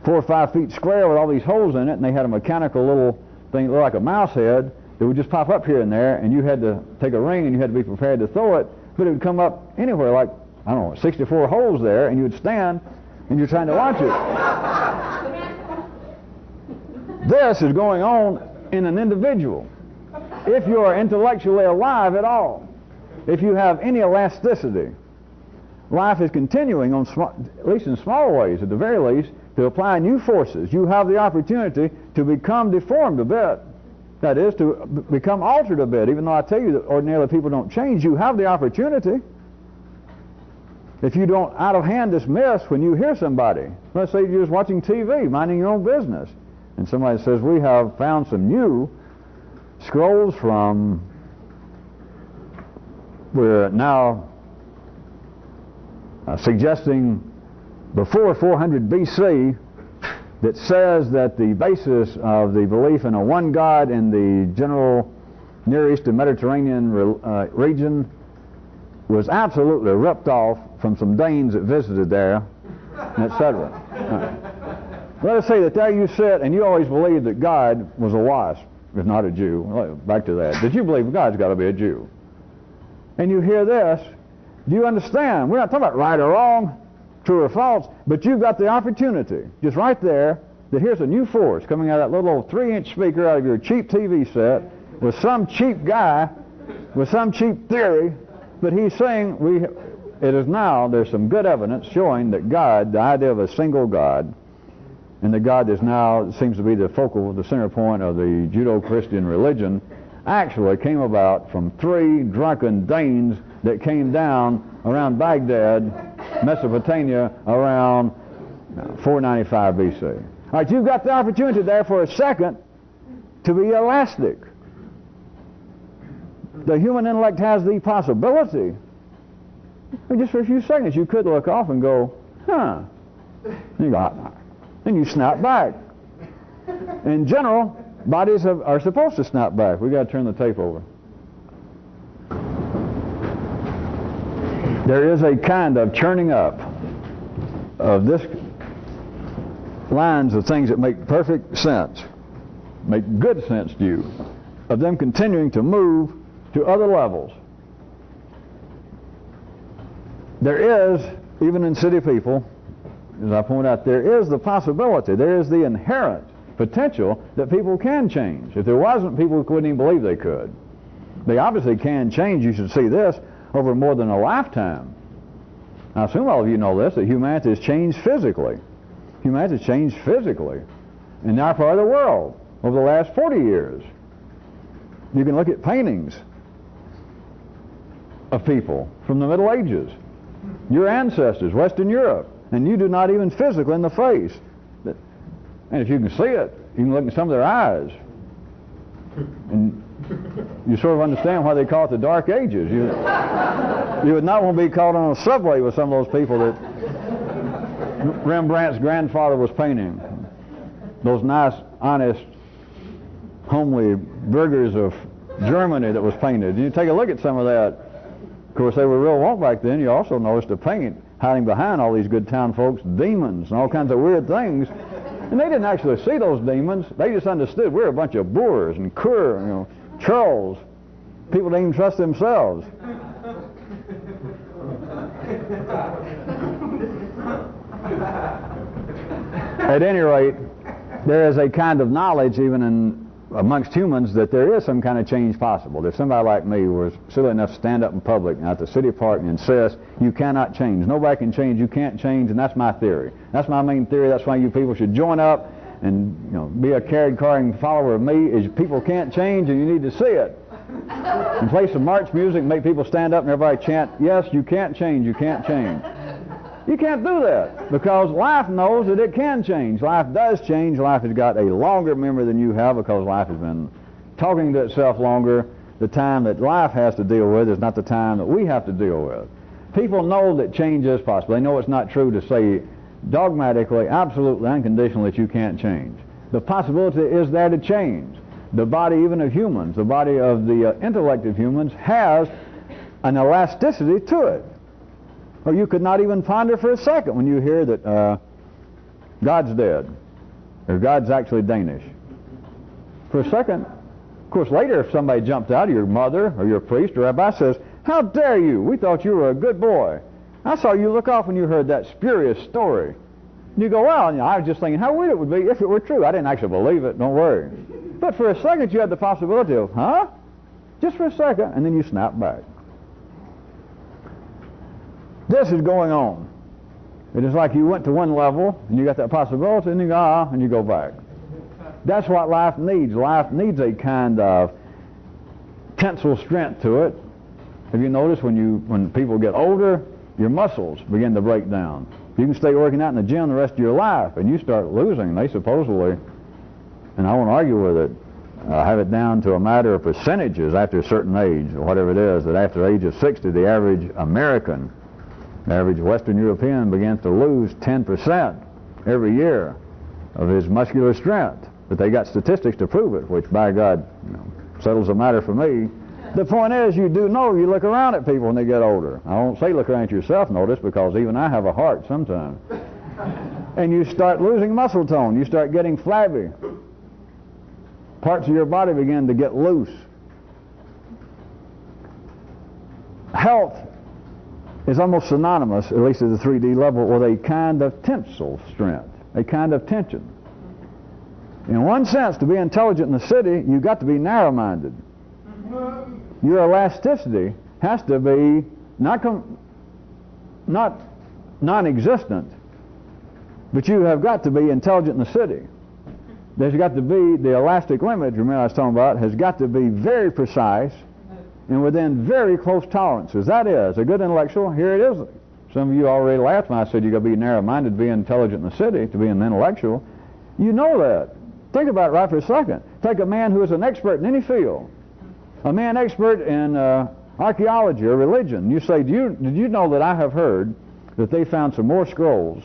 or 5 feet square with all these holes in it, and they had a mechanical little thing that looked like a mouse head that would just pop up here and there, and you had to take a ring and you had to be prepared to throw it, but it would come up anywhere, like, I don't know, 64 holes there, and you would stand and you're trying to watch it. This is going on in an individual. If you are intellectually alive at all, if you have any elasticity, life is continuing on, at least in small ways, at the very least, to apply new forces. You have the opportunity to become deformed a bit. That is, to become altered a bit. Even though I tell you that ordinarily people don't change, you have the opportunity. If you don't out of hand dismiss when you hear somebody, let's say you're just watching TV, minding your own business, and somebody says, we have found some new scrolls from, we're now suggesting before 400 BC, that says that the basis of the belief in a one God in the general Near East and Mediterranean region was absolutely ripped off from some Danes that visited there, etc. Let us say that there you sit and you always believed that God was a wasp, if not a Jew. Back to that. That you believe God's got to be a Jew. And you hear this, do you understand? We're not talking about right or wrong, true or false, but you've got the opportunity, just right there, that here's a new force coming out of that little 3-inch speaker out of your cheap TV set with some cheap guy with some cheap theory, but he's saying it is now, there's some good evidence showing that God, the idea of a single God, and the God that now seems to be the center point of the Judeo-Christian religion, actually came about from 3 drunken Danes that came down around Baghdad, Mesopotamia, around 495 BC. All right, you've got the opportunity there for a second to be elastic. The human intellect has the possibility. Just for a few seconds, you could look off and go, huh. You go, and you snap back. In general, bodies are supposed to snap back. We've got to turn the tape over. There is a kind of churning up of this lines of things that make perfect sense, make good sense to you, of them continuing to move to other levels. There is, even in city people, as I point out, there is the possibility, there is the inherent potential that people can change. If there wasn't, people wouldn't even believe they could. They obviously can change. You should see this over more than a lifetime. I assume all of you know this, that humanity has changed physically. Humanity has changed physically in our part of the world over the last 40 years. You can look at paintings of people from the Middle Ages, your ancestors, Western Europe, and you do not even physically in the face. And if you can see it, you can look at some of their eyes, and you sort of understand why they call it the Dark Ages. You would not want to be caught on a subway with some of those people that Rembrandt's grandfather was painting. Those nice, honest, homely burgers of Germany that was painted. You take a look at some of that. Of course, they were real wonk back then. You also noticed the paint hiding behind all these good town folks, demons and all kinds of weird things. And they didn't actually see those demons. They just understood we're a bunch of boors and cur, churls. People didn't even trust themselves. At any rate, there is a kind of knowledge even amongst humans that there is some kind of change possible. If somebody like me was silly enough to stand up in public at the city park and insist you cannot change, nobody can change, you can't change, and that's my theory. That's my main theory. That's why you people should join up and be a carrying follower of me. Is people can't change and you need to see it. And play some march music, make people stand up and everybody chant, yes, you can't change, you can't change. You can't do that, because life knows that it can change. Life does change. Life has got a longer memory than you have, because life has been talking to itself longer. The time that life has to deal with is not the time that we have to deal with. People know that change is possible. They know it's not true to say dogmatically, absolutely, unconditionally that you can't change. The possibility is there to change. The body even of humans, the body of the intellect of humans, has an elasticity to it. Or you could not even ponder for a second when you hear that God's dead, or God's actually Danish. For a second, of course, later if somebody jumped out, your mother or your priest or rabbi says, how dare you? We thought you were a good boy. I saw you look off when you heard that spurious story. And you go, well, I was just thinking how weird it would be if it were true. I didn't actually believe it, don't worry. But for a second you had the possibility of, huh? Just for a second, and then you snap back. This is going on. It is like you went to one level and you got that possibility and you go, and you go back. That's what life needs. Life needs a kind of tensile strength to it. Have you noticed when people get older, your muscles begin to break down? You can stay working out in the gym the rest of your life and you start losing. They supposedly, and I won't argue with it, have it down to a matter of percentages after a certain age, or whatever it is, that after the age of 60, the average American, the average Western European begins to lose 10% every year of his muscular strength. But they got statistics to prove it, which by God settles the matter for me. The point is, you do know, you look around at people when they get older. I won't say look around at yourself, notice, because even I have a heart sometimes. And you start losing muscle tone. You start getting flabby. Parts of your body begin to get loose. Health is almost synonymous, at least at the 3D level, with a kind of tensile strength, a kind of tension. In one sense, to be intelligent in the city, you've got to be narrow-minded. Your elasticity has to be not non-existent, but you have got to be intelligent in the city. There's got to be, the elastic limit, remember I was talking about, has got to be very precise and within very close tolerances. That is, a good intellectual, here it is. Some of you already laughed when I said you've got to be narrow-minded to be intelligent in the city, to be an intellectual. You know that. Think about it right for a second. Take a man who is an expert in any field, a man expert in archaeology or religion. You say, did you know that I have heard that they found some more scrolls?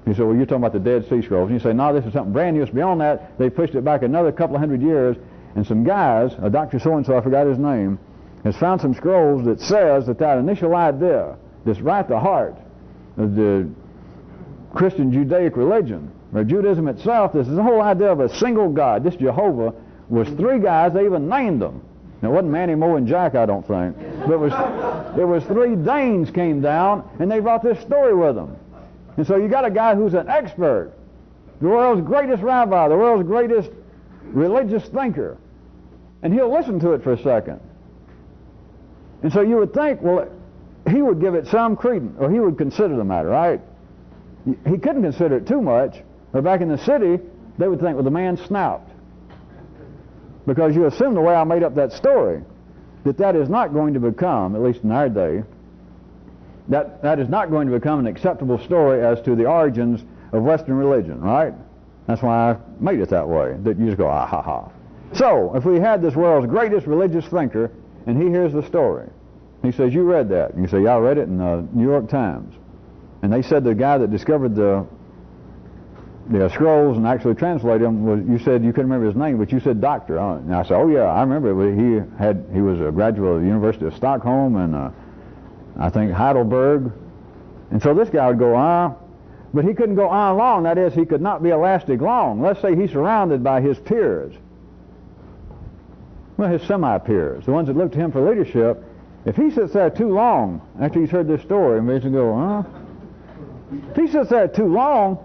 You say, well, you're talking about the Dead Sea Scrolls. And you say, no, this is something brand new. It's beyond that. They pushed it back another couple of hundred years, and some guys, a Dr. So-and-so, I forgot his name, has found some scrolls that says that initial idea that's right at the heart of the Christian Judaic religion, or Judaism itself, this is the whole idea of a single God. This Jehovah was three guys. They even named them. Now, it wasn't Manny, Mo, and Jack, I don't think. But it was three Danes came down, and they brought this story with them. And so you got a guy who's an expert, the world's greatest rabbi, the world's greatest religious thinker, and he'll listen to it for a second. And so you would think, well, he would give it some credence, or he would consider the matter, right? He couldn't consider it too much, or back in the city, they would think, well, the man snapped. Because you assume the way I made up that story, that is not going to become, at least in our day, that is not going to become an acceptable story as to the origins of Western religion, right? That's why I made it that way, that you just go, ah, ha, ha. So, if we had this world's greatest religious thinker, and he hears the story, he says, you read that. And you say, yeah, I read it in the New York Times. And they said the guy that discovered the scrolls and actually translated them was, you said you couldn't remember his name, but you said doctor. And I said, oh yeah, I remember it. He was a graduate of the University of Stockholm and I think Heidelberg. And so this guy would go, But he couldn't go on long. That is, he could not be elastic long. Let's say he's surrounded by his peers. Well, his semi-peers, the ones that look to him for leadership. If he sits there too long, after he's heard this story, and he go, huh? If he sits there too long,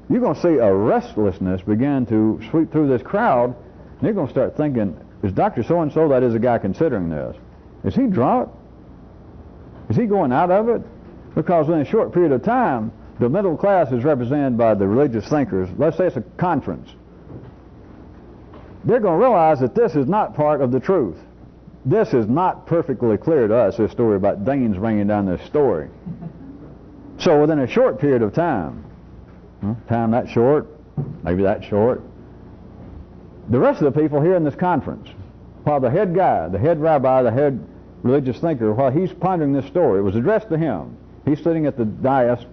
you're going to see a restlessness begin to sweep through this crowd, and they're going to start thinking, is Dr. So-and-so, that is a guy considering this, is he drunk? Is he going out of it? Because in a short period of time, the middle class is represented by the religious thinkers. Let's say it's a conference. They're going to realize that this is not part of the truth. This is not perfectly clear to us, this story about Danes bringing down this story. So within a short period of time, time that short, maybe that short, the rest of the people here in this conference, while the head guy, the head rabbi, the head religious thinker, while he's pondering this story, it was addressed to him. He's sitting at the dais.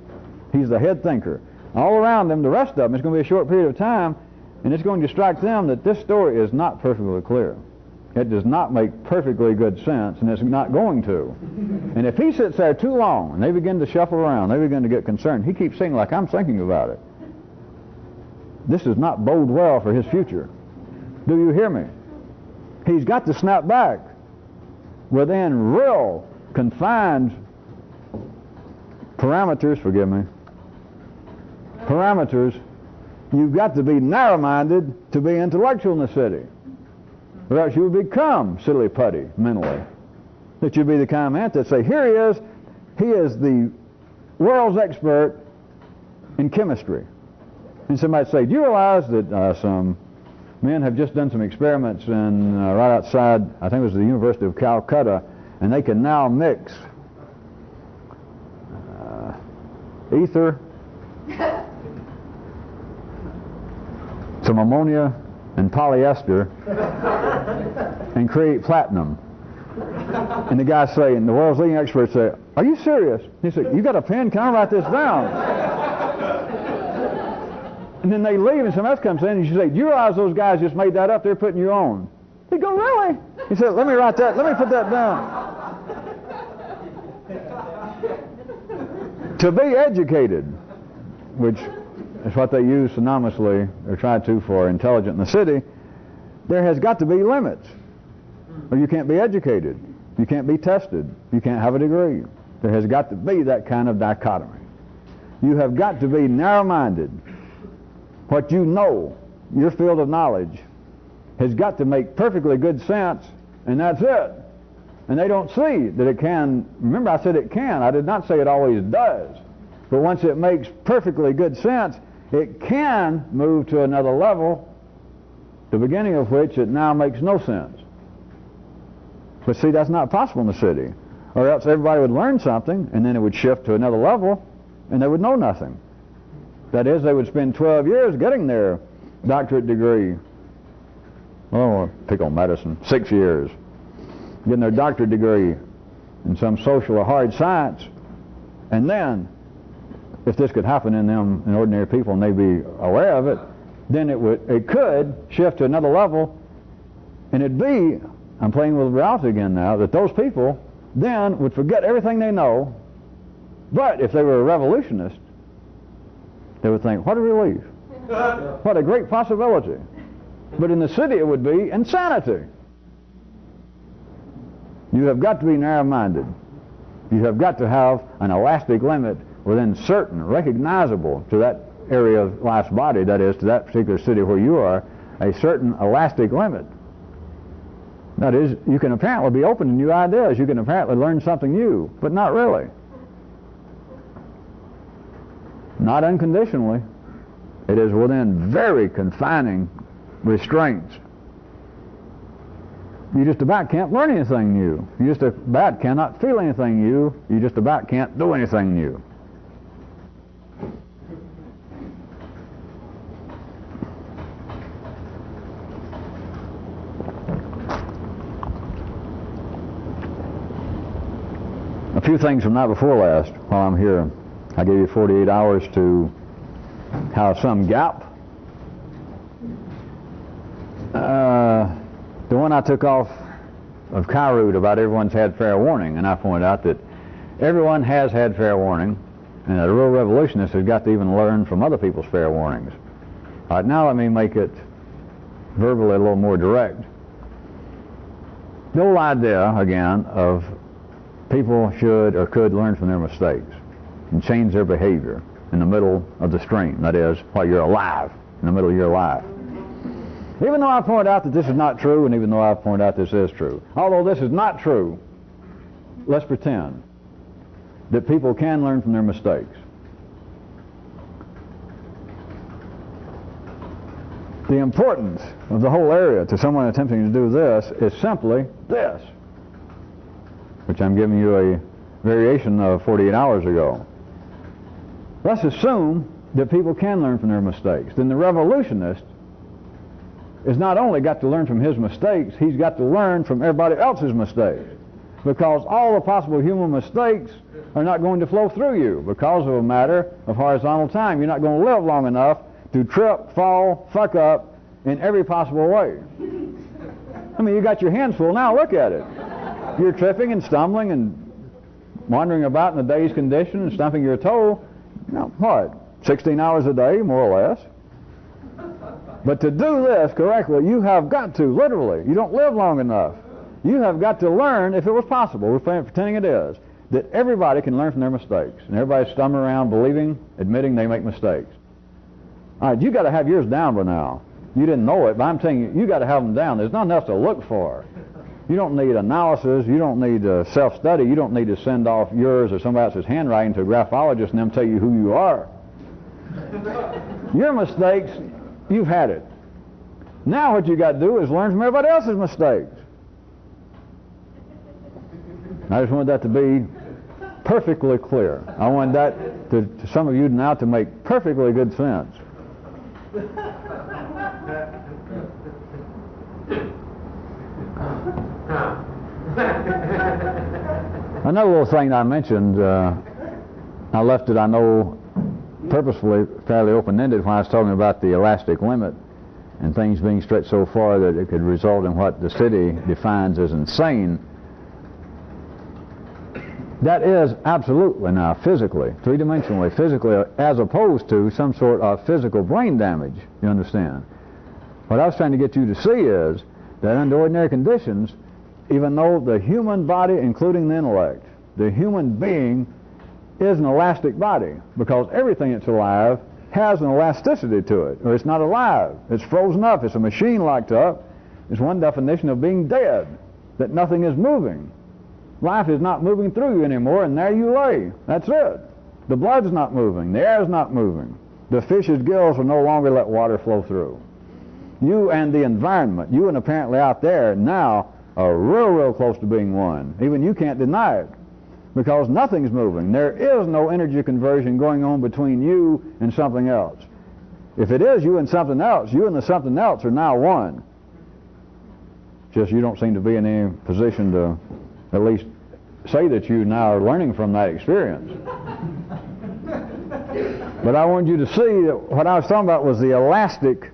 He's the head thinker. All around them, the rest of them, it's going to be a short period of time, and it's going to strike them that this story is not perfectly clear. It does not make perfectly good sense, and it's not going to. And if he sits there too long, and they begin to shuffle around, they begin to get concerned, he keeps saying, like, I'm thinking about it. This does not bode well for his future. Do you hear me? He's got to snap back within real, confined parameters, forgive me, parameters. You've got to be narrow-minded to be intellectual in the city. Or else you will become silly-putty mentally. That you'll be the kind of man that say, here he is the world's expert in chemistry. And somebody say, do you realize that some men have just done some experiments in right outside, I think it was the University of Calcutta, and they can now mix ether, some ammonia, and polyester, and create platinum. And the guy say, and the world's leading experts say, are you serious? He said, you got a pen? Can I write this down? And then they leave, and someone else comes in, and you say, do you realize those guys just made that up? They're putting you on. They go, really? He said, let me write that. Let me put that down. To be educated, which is what they use synonymously, or try to, for intelligent in the city, there has got to be limits. Or you can't be educated. You can't be tested. You can't have a degree. There has got to be that kind of dichotomy. You have got to be narrow-minded. What you know, your field of knowledge, has got to make perfectly good sense, and that's it. And they don't see that it can. Remember, I said it can. I did not say it always does. But once it makes perfectly good sense, it can move to another level, the beginning of which it now makes no sense. But see, that's not possible in the city. Or else everybody would learn something, and then it would shift to another level, and they would know nothing. That is, they would spend 12 years getting their doctorate degree. Oh, pick on medicine. 6 years. Getting their doctorate degree in some social or hard science. And then, if this could happen in them, in ordinary people, and they'd be aware of it, then it could shift to another level, and it'd be, I'm playing with reality again now, that those people then would forget everything they know. But if they were a revolutionist, they would think, what a relief. What a great possibility. But in the city it would be insanity. You have got to be narrow-minded. You have got to have an elastic limit within certain, recognizable to that area of life's body, that is, to that particular city where you are, a certain elastic limit. That is, you can apparently be open to new ideas. You can apparently learn something new, but not really. Not unconditionally. It is within very confining restraints. You just about can't learn anything new. You just about cannot feel anything new. You just about can't do anything new. A few things from night before last while I'm here. I gave you 48 hours to have some gap. The one I took off of Kyroots about everyone's had fair warning, and I pointed out that everyone has had fair warning, And a real revolutionist has got to even learn from other people's fair warnings. All right, now let me make it verbally a little more direct. The whole idea, again, of people should or could learn from their mistakes and change their behavior in the middle of the stream, that is, while you're alive, in the middle of your life. Even though I point out that this is not true, and even though I point out this is true, although this is not true, let's pretend that people can learn from their mistakes. The importance of the whole area to someone attempting to do this is simply this, which I'm giving you a variation of 48 hours ago. Let's assume that people can learn from their mistakes. Then the revolutionist has not only got to learn from his mistakes, he's got to learn from everybody else's mistakes. Because all the possible human mistakes are not going to flow through you because of a matter of horizontal time. You're not going to live long enough to trip, fall, fuck up in every possible way. I mean, you got your hands full now, look at it. You're tripping and stumbling and wandering about in a dazed condition and stumping your toe. Now, what? 16 hours a day, more or less. But to do this correctly, you have got to, literally, you don't live long enough. You have got to learn, if it was possible, we're pretending it is, that everybody can learn from their mistakes. And everybody's stumbling around believing, admitting they make mistakes. All right, you got to have yours down by now. You didn't know it, but I'm telling you, you got to have them down. There's nothing else to look for. You don't need analysis. You don't need self-study. You don't need to send off yours or somebody else's handwriting to a graphologist and them tell you who you are. Your mistakes, you've had it. Now what you got to do is learn from everybody else's mistakes. I just wanted that to be perfectly clear. I wanted that to some of you now to make perfectly good sense. Another little thing I mentioned, I left it, I know, purposefully fairly open-ended when I was talking about the elastic limit and things being stretched so far that it could result in what the city defines as insane. That is absolutely now physically, three-dimensionally, physically, as opposed to some sort of physical brain damage, you understand. What I was trying to get you to see is that under ordinary conditions, even though the human body, including the intellect, the human being is an elastic body, because everything that's alive has an elasticity to it, or it's not alive. It's frozen up. It's a machine locked up. It's one definition of being dead, that nothing is moving. Life is not moving through you anymore, and there you lay. That's it. The blood's not moving. The air's not moving. The fish's gills will no longer let water flow through. You and the environment, you and apparently out there now, are real close to being one. Even you can't deny it, because nothing's moving. There is no energy conversion going on between you and something else. If it is you and something else, you and the something else are now one. Just you don't seem to be in any position to at least say that you now are learning from that experience. But I wanted you to see that what I was talking about was the elastic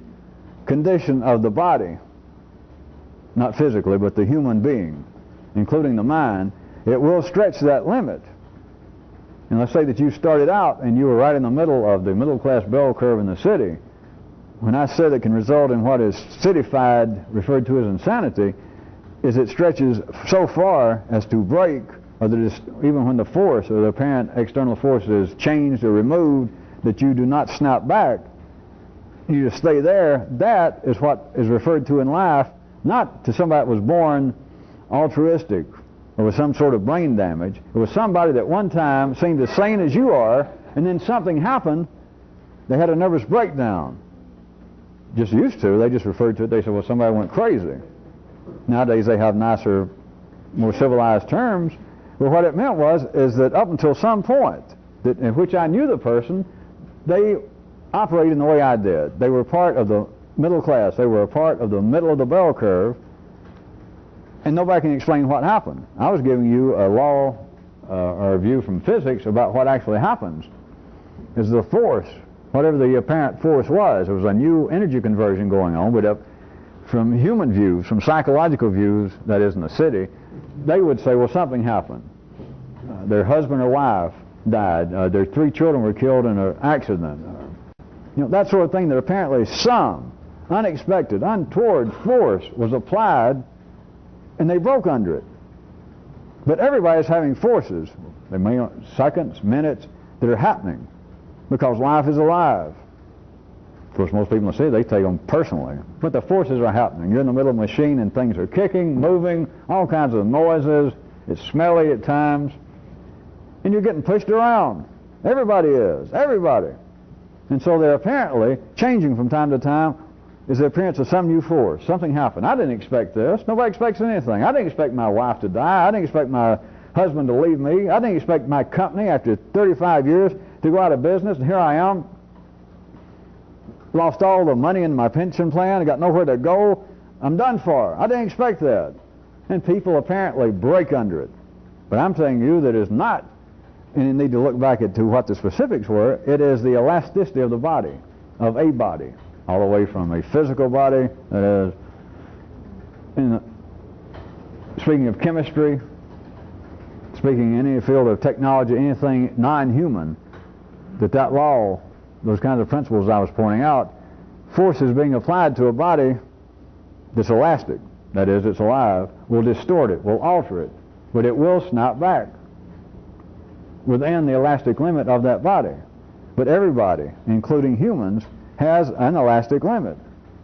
condition of the body. Not physically, but the human being, including the mind. It will stretch that limit. And let's say that you started out and you were right in the middle of the middle-class bell curve in the city. When I said it can result in what is cityfied, referred to as insanity, is it stretches so far as to break, or that it's, even when the force or the apparent external force is changed or removed, that you do not snap back. You just stay there. That is what is referred to in life, not to somebody that was born altruistic or with some sort of brain damage. It was somebody that one time seemed as sane as you are, and then something happened. They had a nervous breakdown. Just used to. They just referred to it. They said, well, somebody went crazy. Nowadays they have nicer, more civilized terms. But what it meant is that up until some point that in which I knew the person, they operated in the way I did. They were part of the middle class. They were a part of the middle of the bell curve, and nobody can explain what happened. I was giving you a law or a view from physics about what actually happens. Is the force, whatever the apparent force was, there was a new energy conversion going on, but from human views, from psychological views, that is in the city, they would say, well, something happened. Their husband or wife died. Their 3 children were killed in an accident. That sort of thing, that apparently some unexpected, untoward force was applied and they broke under it. But everybody's having forces, they may seconds, minutes, that are happening because life is alive. Of course, most people see they take them personally, but the forces are happening. You're in the middle of a machine and things are kicking, moving, all kinds of noises. It's smelly at times, and you're getting pushed around. Everybody is, everybody. And so they're apparently changing from time to time. Is the appearance of some new force. Something happened. I didn't expect this. Nobody expects anything. I didn't expect my wife to die. I didn't expect my husband to leave me. I didn't expect my company after 35 years to go out of business, and here I am. Lost all the money in my pension plan. I got nowhere to go. I'm done for. I didn't expect that. And people apparently break under it. But I'm telling you that it's not, and you need to look back to what the specifics were. It is the elasticity of the body, of a body, all the way from a physical body, that is, speaking of chemistry, speaking in any field of technology, anything non-human, that law, those kinds of principles I was pointing out, forces being applied to a body that's elastic, that is, it's alive, will distort it, will alter it, but it will snap back within the elastic limit of that body. But everybody, including humans, has an elastic limit,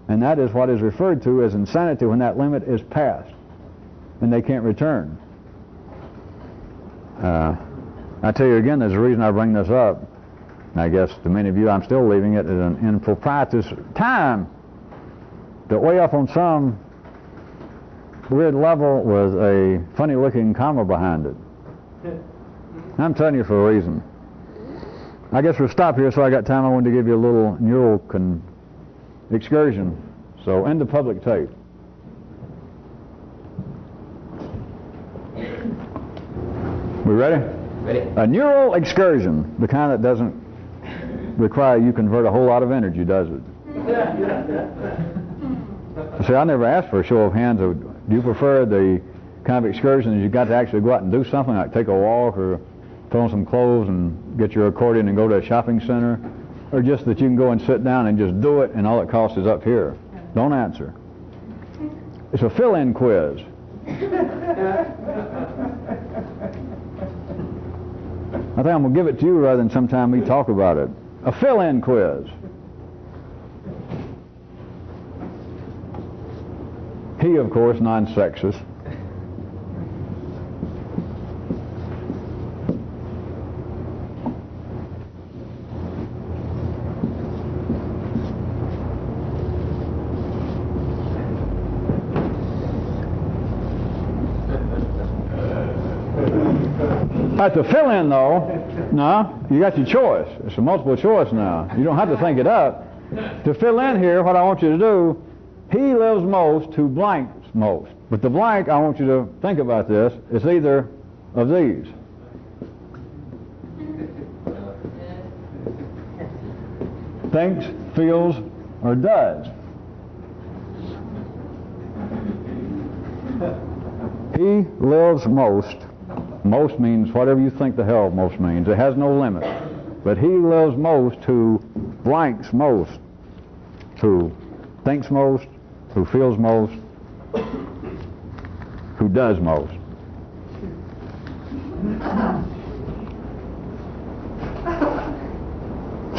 and that is what is referred to as insanity when that limit is passed and they can't return. I tell you again, there's a reason I bring this up. I guess to many of you I'm still leaving it at an improprietous time, that way up on some weird level with a funny looking comma behind it. I'm telling you for a reason. I guess we'll stop here, so I got time. I wanted to give you a little neural excursion. So, end the public tape. We ready? Ready. A neural excursion, the kind that doesn't require you convert a whole lot of energy, does it? See, I never asked for a show of hands. Do you prefer the kind of excursions you got to actually go out and do something, like take a walk or put on some clothes and get your accordion and go to a shopping center, or just that you can go and sit down and just do it and all it costs is up here? Don't answer. It's a fill-in quiz. I think I'm going to give it to you rather than sometime we talk about it. A fill-in quiz. He, of course, non-sexist. To fill in, though, no, you got your choice. It's a multiple choice now. You don't have to think it up. To fill in here, what I want you to do, he lives most who blanks most. But the blank, I want you to think about this, is either of these. Thinks, feels, or does. He lives most. Most means whatever you think the hell most means. It has no limit. But he lives most who blanks most, who thinks most, who feels most, who does most.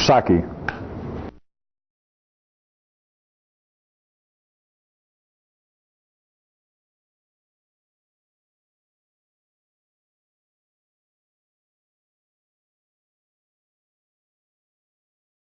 Psyche.